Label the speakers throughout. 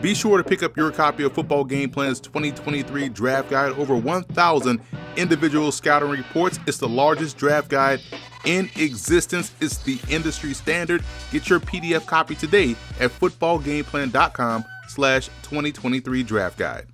Speaker 1: Be sure to pick up your copy of Football Game Plan's 2023 Draft Guide. Over 1,000 individual scouting reports. It's the largest draft guide in existence. It's the industry standard. Get your PDF copy today at footballgameplan.com/2023 Draft Guide.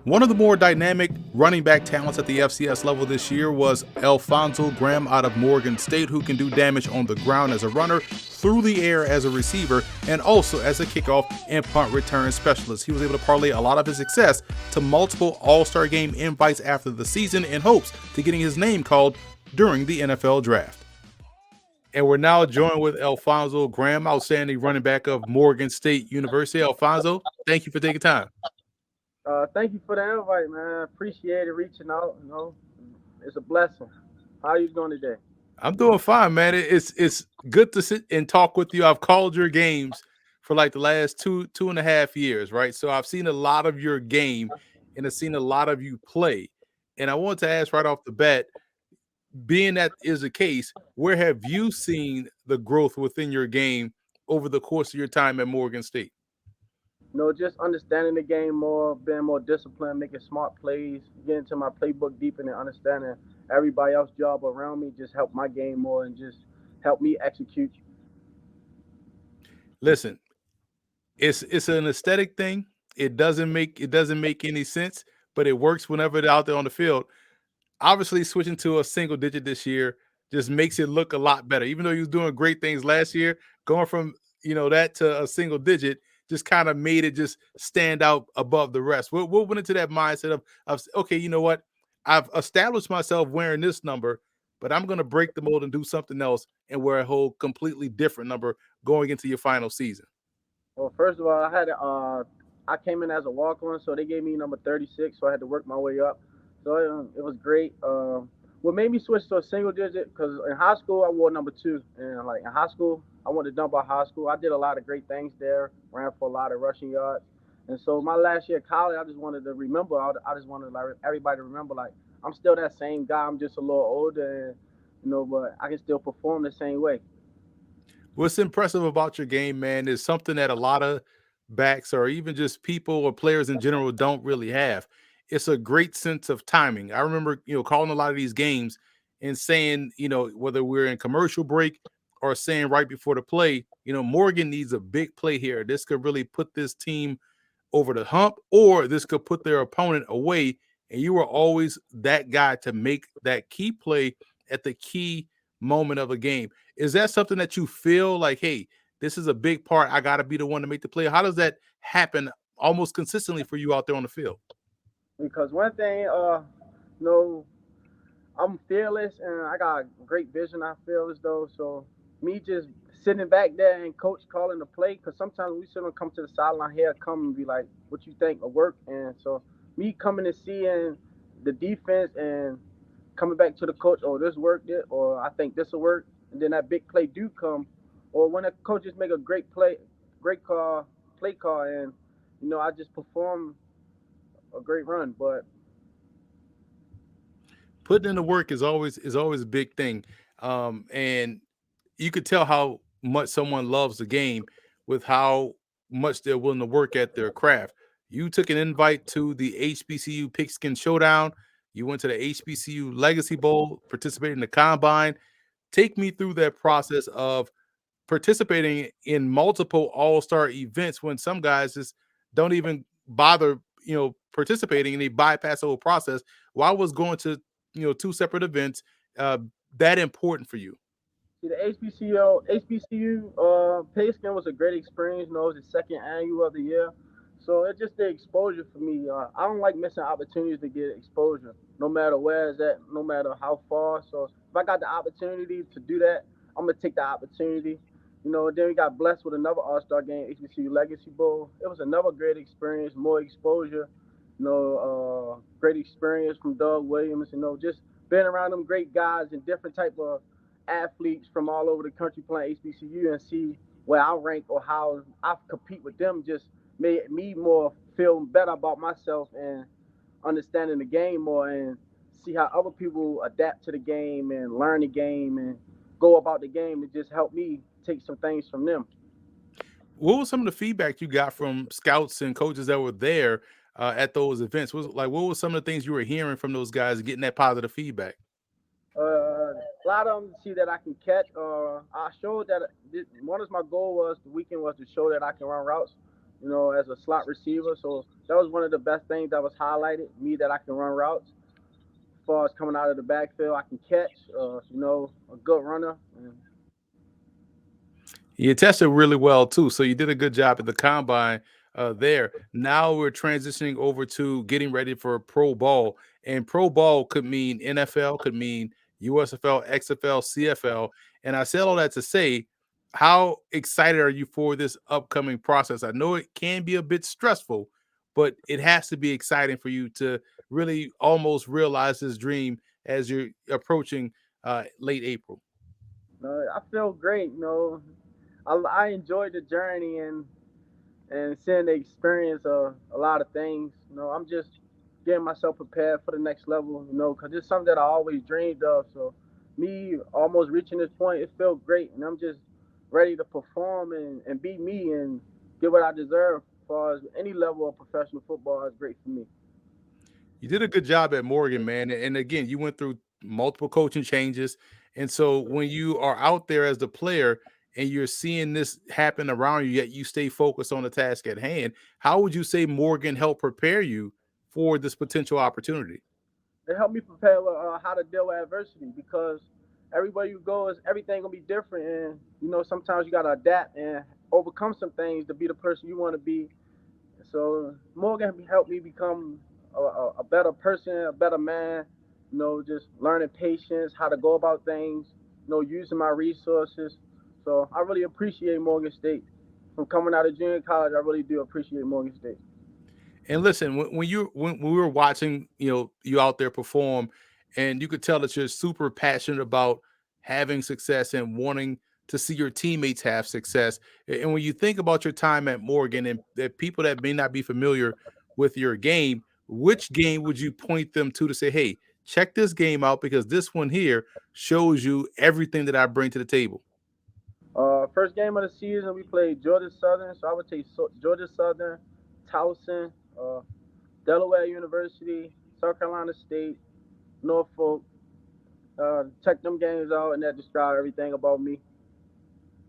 Speaker 1: One of the more dynamic running back talents at the FCS level this year was Alfonzo Graham out of Morgan State, who can do damage on the ground as a runner, through the air as a receiver, and also as a kickoff and punt return specialist. He was able to parlay a lot of his success to multiple All-Star Game invites after the season in hopes to getting his name called during the NFL Draft. And we're now joined with Alfonzo Graham, outstanding running back of Morgan State University. Alfonzo, thank you for taking time.
Speaker 2: Thank you for the invite, man. Appreciate it, reaching out. It's a blessing. How are you doing today?
Speaker 1: I'm doing fine, man. It's good to sit and talk with you. I've called your games for like the last two and a half years, right? So I've seen a lot of your game and I've seen a lot of you play. And I want to ask right off the bat, being that is the case, where have you seen the growth within your game over the course of your time at Morgan State?
Speaker 2: Just understanding the game more, being more disciplined, making smart plays, getting to my playbook deeper and understanding everybody else's job around me just help my game more and just help me execute.
Speaker 1: Listen, it's an aesthetic thing. It doesn't make any sense, but it works whenever they're out there on the field. Obviously, switching to a single digit this year just makes it look a lot better. Even though he was doing great things last year, going from that to a single digit just kind of made it just stand out above the rest. We'll went into that mindset of okay, you know what? I've established myself wearing this number, but I'm going to break the mold and do something else and wear a whole completely different number going into your final season.
Speaker 2: Well, first of all, I came in as a walk-on, so they gave me number 36, so I had to work my way up. So it was great. What made me switch to a single digit, because in high school I wore number 2, and like in high school I wanted to dump out high school. I did a lot of great things there, ran for a lot of rushing yards, and so my last year of college I just wanted to remember. I just wanted like everybody to remember like I'm still that same guy. I'm just a little older, and but I can still perform the same way.
Speaker 1: What's impressive about your game, man, is something that a lot of backs or even just people or players in general don't really have. It's a great sense of timing. I remember, calling a lot of these games and saying, whether we're in commercial break or saying right before the play, Morgan needs a big play here. This could really put this team over the hump, or this could put their opponent away. And you were always that guy to make that key play at the key moment of a game. Is that something that you feel like, hey, this is a big part, I got to be the one to make the play? How does that happen almost consistently for you out there on the field?
Speaker 2: Because one thing, I'm fearless and I got great vision. I feel as though, so me just sitting back there and coach calling the play, because sometimes we sit and come to the sideline here, come and be like, what you think will work? And so me coming and seeing the defense and coming back to the coach, oh, this worked it, or I think this will work, and then that big play do come, or when the coaches make a great play call, and I just perform a great run. But
Speaker 1: putting in the work is always a big thing, and you could tell how much someone loves the game with how much they're willing to work at their craft. You took an invite to the HBCU Pigskin Showdown. You went to the HBCU Legacy Bowl, participated in the Combine. Take me through that process of participating in multiple all-star events when some guys just don't even bother, participating, and they bypass the whole process. Why was going to, 2 separate events that important for you?
Speaker 2: See, the HBCU Pigskin was a great experience. It was the second annual of the year. So it's just the exposure for me. I don't like missing opportunities to get exposure, no matter where it's at, no matter how far. So if I got the opportunity to do that, I'm going to take the opportunity. Then we got blessed with another All Star game, HBCU Legacy Bowl. It was another great experience, more exposure. Great experience from Doug Williams. Just being around them great guys and different type of athletes from all over the country playing HBCU and see where I rank or how I compete with them just made me more feel better about myself and understanding the game more and see how other people adapt to the game and learn the game and go about the game to just help me take some things from them.
Speaker 1: What was some of the feedback you got from scouts and coaches that were there at those events? Was like what was some of the things you were hearing from those guys and getting that positive feedback?
Speaker 2: A lot of them see that I can catch. I showed that one of my goal was the weekend was to show that I can run routes, as a slot receiver. So that was one of the best things that was highlighted. Me that I can run routes. As far as coming out of the backfield, I can catch. A good runner. And
Speaker 1: You tested really well too, so you did a good job at the combine there. Now we're transitioning over to getting ready for pro ball, and pro ball could mean NFL, could mean USFL, XFL, CFL. And I said all that to say, how excited are you for this upcoming process? I know it can be a bit stressful, but it has to be exciting for you to really almost realize this dream as you're approaching late April.
Speaker 2: I feel great. I enjoyed the journey and seeing the experience of a lot of things. I'm just getting myself prepared for the next level. Because it's something that I always dreamed of. So me almost reaching this point, it feels great, and I'm just ready to perform and be me and get what I deserve. As far as any level of professional football is great for me.
Speaker 1: You did a good job at Morgan, man. And again, you went through multiple coaching changes. And so when you are out there as the player and you're seeing this happen around you, yet you stay focused on the task at hand, how would you say Morgan helped prepare you for this potential opportunity?
Speaker 2: It helped me prepare how to deal with adversity because everywhere you go is everything gonna be different, and sometimes you gotta adapt and overcome some things to be the person you want to be. So Morgan helped me become a better person, a better man. Just learning patience, how to go about things. Using my resources. So I really appreciate Morgan State. From coming out of junior college, I really do appreciate Morgan State.
Speaker 1: And listen, when we were watching, you out there perform, and you could tell that you're super passionate about having success and wanting to see your teammates have success. And when you think about your time at Morgan and the people that may not be familiar with your game, which game would you point them to say, "Hey, check this game out because this one here shows you everything that I bring to the table."
Speaker 2: First game of the season, we played Georgia Southern. So I would take Georgia Southern, Towson, Delaware University, South Carolina State, Norfolk. Check them games out, and that describe everything about me.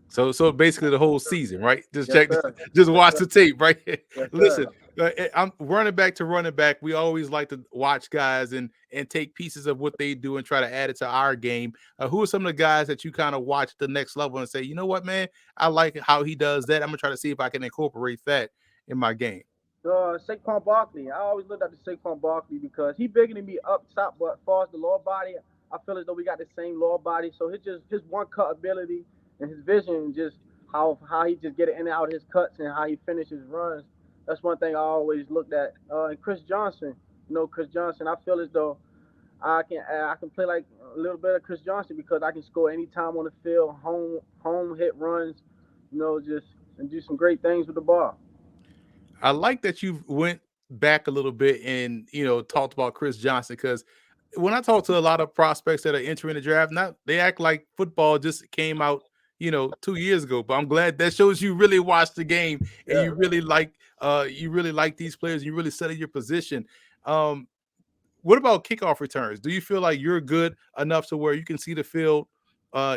Speaker 1: So basically the whole season, right? Just
Speaker 2: Yes,
Speaker 1: check,
Speaker 2: sir.
Speaker 1: just
Speaker 2: Yes,
Speaker 1: watch
Speaker 2: sir.
Speaker 1: the tape, right?
Speaker 2: Yes, sir.
Speaker 1: Listen, I'm running back to running back. We always like to watch guys and take pieces of what they do and try to add it to our game. Who are some of the guys that you kind of watch at the next level and say, you know what, man, I like how he does that. I'm gonna try to see if I can incorporate that in my game.
Speaker 2: Saquon Barkley. I always looked at the Saquon Barkley because he bigger than me up top, but as far as the lower body, I feel as though we got the same lower body. So his one cut ability and his vision, just how he just get it in and out his cuts and how he finishes runs. That's one thing I always looked at. And Chris Johnson, Chris Johnson. I feel as though I can play like a little bit of Chris Johnson because I can score anytime on the field, home hit runs, just and do some great things with the ball.
Speaker 1: I like that you went back a little bit and talked about Chris Johnson because when I talk to a lot of prospects that are entering the draft, not they act like football just came out 2 years ago. But I'm glad that shows you really watched the game and
Speaker 2: Yeah.
Speaker 1: you really like these players. You really study your position. Um, what about kickoff returns? Do you feel like you're good enough to where you can see the field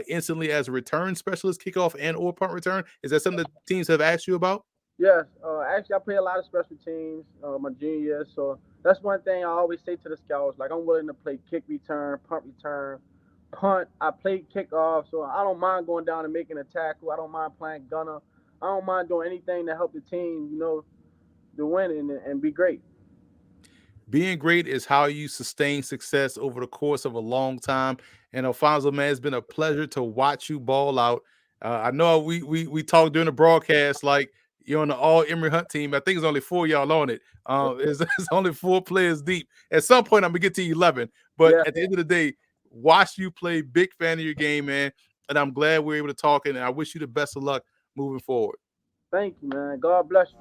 Speaker 1: instantly as a return specialist, kickoff and or punt return? Is that something that teams have asked you about?
Speaker 2: Yes, actually, I play a lot of special teams my junior year, so that's one thing I always say to the scouts. Like, I'm willing to play kick return, punt return, punt. I played kickoff, so I don't mind going down and making a tackle. I don't mind playing gunner. I don't mind doing anything to help the team, to win and be great.
Speaker 1: Being great is how you sustain success over the course of a long time. And Alfonso, man, it's been a pleasure to watch you ball out. I know we talked during the broadcast like you're on the all Emory Hunt team. I think it's only 4 y'all on it. It's only 4 players deep. At some point, I'm gonna get to 11. But
Speaker 2: Yeah,
Speaker 1: at the end of the day, watch you play. Big fan of your game, man. And I'm glad we're able to talk. And I wish you the best of luck moving forward.
Speaker 2: thank you, man. God bless you.